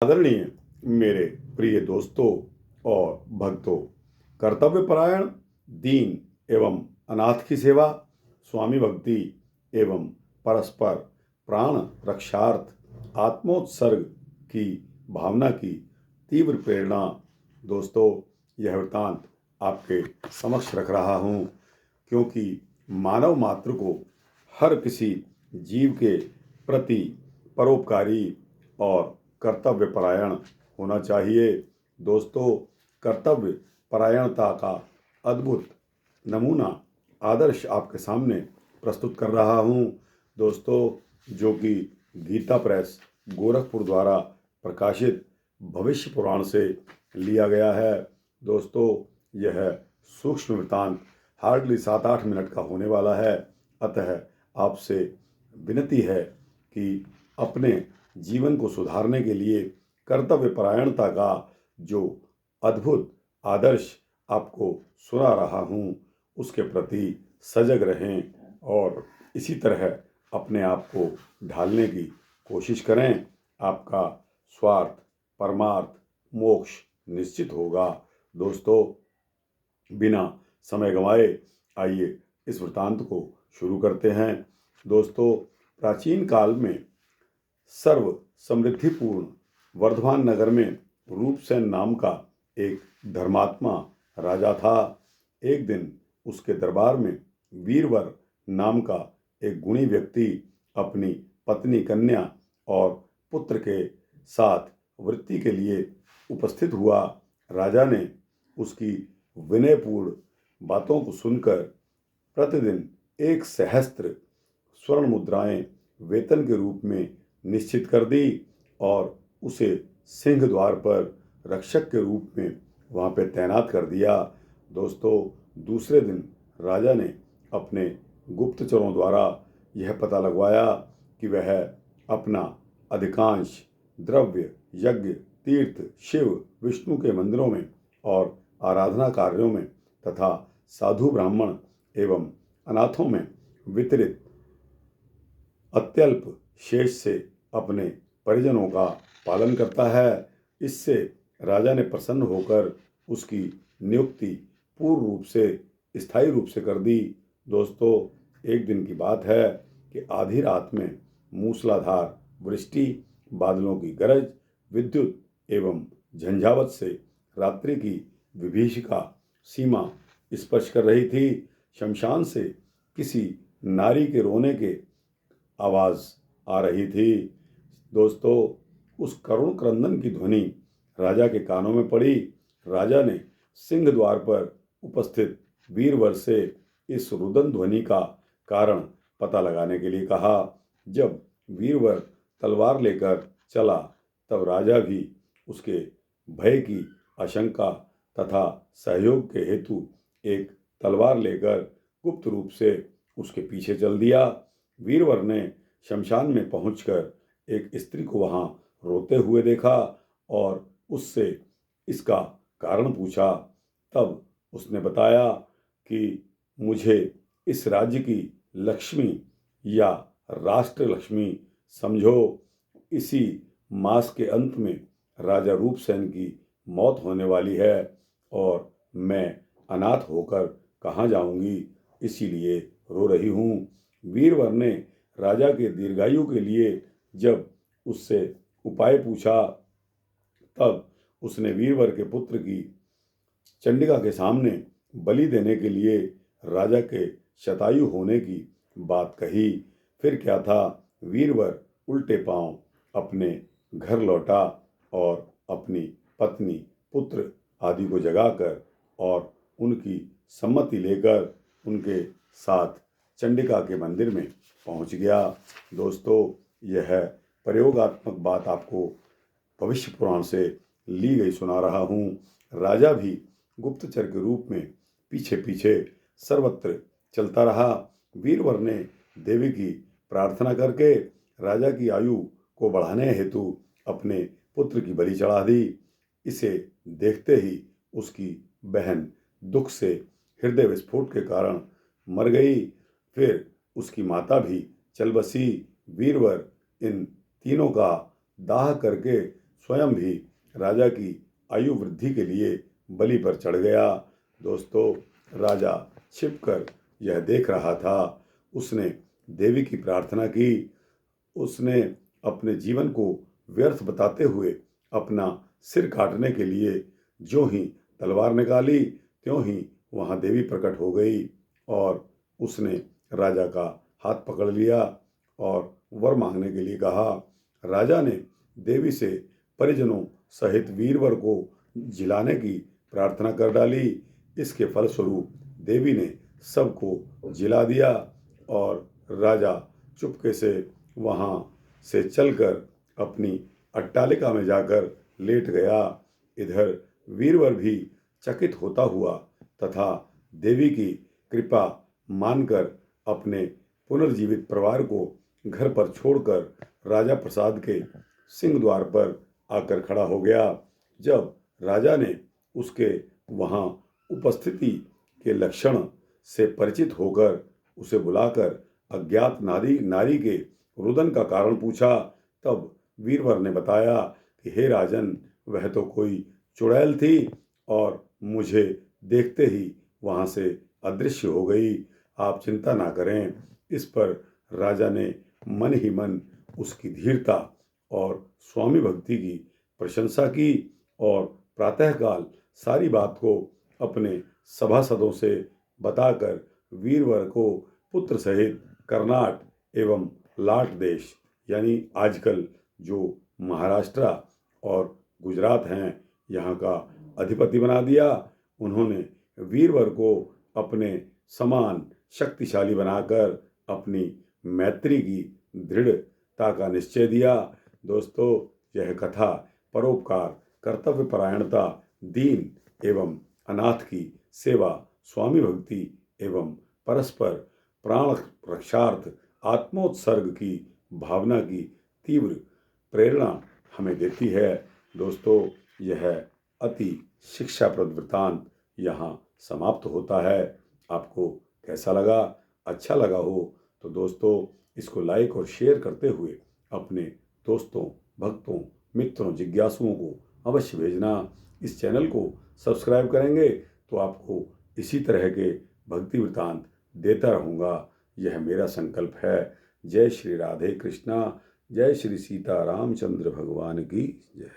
आदरणीय मेरे प्रिय दोस्तों और भक्तों, कर्तव्यपरायण, दीन एवं अनाथ की सेवा, स्वामी भक्ति एवं परस्पर प्राण रक्षार्थ आत्मोत्सर्ग की भावना की तीव्र प्रेरणा। दोस्तों, यह वृत्तांत आपके समक्ष रख रहा हूँ क्योंकि मानव मात्र को हर किसी जीव के प्रति परोपकारी और कर्तव्य परायण होना चाहिए। दोस्तों, कर्तव्य परायणता का अद्भुत नमूना आदर्श आपके सामने प्रस्तुत कर रहा हूँ। दोस्तों, जो कि गीता प्रेस गोरखपुर द्वारा प्रकाशित भविष्य पुराण से लिया गया है। दोस्तों, यह सूक्ष्म वृत्तांत हार्डली 7-8 मिनट का होने वाला है। अतः आपसे विनती है कि अपने जीवन को सुधारने के लिए कर्तव्य परायणता का जो अद्भुत आदर्श आपको सुना रहा हूँ, उसके प्रति सजग रहें और इसी तरह अपने आप को ढालने की कोशिश करें। आपका स्वार्थ, परमार्थ, मोक्ष निश्चित होगा। दोस्तों, बिना समय गंवाए आइए इस वृत्तांत को शुरू करते हैं। दोस्तों, प्राचीन काल में सर्व समृद्धिपूर्ण वर्धमान नगर में रूपसेन नाम का एक धर्मात्मा राजा था। एक दिन उसके दरबार में वीरवर नाम का एक गुणी व्यक्ति अपनी पत्नी, कन्या और पुत्र के साथ वृत्ति के लिए उपस्थित हुआ। राजा ने उसकी विनयपूर्ण बातों को सुनकर प्रतिदिन 1 सहस्त्र स्वर्ण मुद्राएं वेतन के रूप में निश्चित कर दी और उसे सिंह द्वार पर रक्षक के रूप में वहाँ पे तैनात कर दिया। दोस्तों, दूसरे दिन राजा ने अपने गुप्तचरों द्वारा यह पता लगवाया कि वह अपना अधिकांश द्रव्य यज्ञ, तीर्थ, शिव विष्णु के मंदिरों में और आराधना कार्यों में तथा साधु ब्राह्मण एवं अनाथों में वितरित अत्यल्प शेष से अपने परिजनों का पालन करता है। इससे राजा ने प्रसन्न होकर उसकी नियुक्ति पूर्ण रूप से, स्थायी रूप से कर दी। दोस्तों, एक दिन की बात है कि आधी रात में मूसलाधार वृष्टि, बादलों की गरज, विद्युत एवं झंझावत से रात्रि की विभीषिका सीमा स्पर्श कर रही थी। शमशान से किसी नारी के रोने के आवाज़ आ रही थी। दोस्तों, उस करुण क्रंदन की ध्वनि राजा के कानों में पड़ी। राजा ने सिंह द्वार पर उपस्थित वीरवर से इस रुदन ध्वनि का कारण पता लगाने के लिए कहा। जब वीरवर तलवार लेकर चला तब राजा भी उसके भय की आशंका तथा सहयोग के हेतु एक तलवार लेकर गुप्त रूप से उसके पीछे चल दिया। वीरवर ने शमशान में पहुंचकर एक स्त्री को वहां रोते हुए देखा और उससे इसका कारण पूछा। तब उसने बताया कि मुझे इस राज्य की लक्ष्मी या राष्ट्र लक्ष्मी समझो। इसी मास के अंत में राजा रूपसेन की मौत होने वाली है और मैं अनाथ होकर कहाँ जाऊंगी, इसीलिए रो रही हूँ। वीरवर ने राजा के दीर्घायु के लिए जब उससे उपाय पूछा तब उसने वीरवर के पुत्र की चंडिका के सामने बलि देने के लिए राजा के शतायु होने की बात कही। फिर क्या था, वीरवर उल्टे पांव अपने घर लौटा और अपनी पत्नी, पुत्र आदि को जगाकर और उनकी सम्मति लेकर उनके साथ चंडिका के मंदिर में पहुंच गया। दोस्तों, यह प्रयोगात्मक बात आपको भविष्य पुराण से ली गई सुना रहा हूँ। राजा भी गुप्तचर के रूप में पीछे पीछे सर्वत्र चलता रहा। वीरवर ने देवी की प्रार्थना करके राजा की आयु को बढ़ाने हेतु अपने पुत्र की बलि चढ़ा दी। इसे देखते ही उसकी बहन दुख से हृदय विस्फोट के कारण मर गई। फिर उसकी माता भी चल बसी। वीरवर इन तीनों का दाह करके स्वयं भी राजा की आयु वृद्धि के लिए बलि पर चढ़ गया। दोस्तों, राजा छिपकर यह देख रहा था। उसने देवी की प्रार्थना की। उसने अपने जीवन को व्यर्थ बताते हुए अपना सिर काटने के लिए जो ही तलवार निकाली, त्यों ही वहां देवी प्रकट हो गई और उसने राजा का हाथ पकड़ लिया और वर मांगने के लिए कहा। राजा ने देवी से परिजनों सहित वीरवर को जिलाने की प्रार्थना कर डाली। इसके फलस्वरूप देवी ने सबको जिला दिया और राजा चुपके से वहां से चलकर अपनी अट्टालिका में जाकर लेट गया। इधर वीरवर भी चकित होता हुआ तथा देवी की कृपा मानकर अपने पुनर्जीवित परिवार को घर पर छोड़कर राजा प्रसाद के सिंह द्वार पर आकर खड़ा हो गया। जब राजा ने उसके वहां उपस्थिति के लक्षण से परिचित होकर उसे बुलाकर अज्ञात नारी के रुदन का कारण पूछा, तब वीरवर ने बताया कि हे राजन, वह तो कोई चुड़ैल थी और मुझे देखते ही वहां से अदृश्य हो गई। आप चिंता ना करें। इस पर राजा ने मन ही मन उसकी धीरता और स्वामी भक्ति की प्रशंसा की और प्रातःकाल सारी बात को अपने सभासदों से बताकर वीरवर को पुत्र सहित कर्नाट एवं लाट देश यानी आजकल जो महाराष्ट्र और गुजरात हैं, यहाँ का अधिपति बना दिया। उन्होंने वीरवर को अपने समान शक्तिशाली बनाकर अपनी मैत्री की दृढ़ता का निश्चय दिया। दोस्तों, यह कथा परोपकार, कर्तव्यपरायणता, दीन एवं अनाथ की सेवा, स्वामी भक्ति एवं परस्पर प्राण रक्षार्थ आत्मोत्सर्ग की भावना की तीव्र प्रेरणा हमें देती है। दोस्तों, यह अति शिक्षाप्रद वृत्तांत यहाँ समाप्त होता है। आपको कैसा लगा? अच्छा लगा हो तो दोस्तों इसको लाइक और शेयर करते हुए अपने दोस्तों, भक्तों, मित्रों, जिज्ञासुओं को अवश्य भेजना। इस चैनल को सब्सक्राइब करेंगे तो आपको इसी तरह के भक्ति वृत्तांत देता रहूँगा, यह मेरा संकल्प है। जय श्री राधे कृष्णा। जय श्री सीता रामचंद्र भगवान की जय।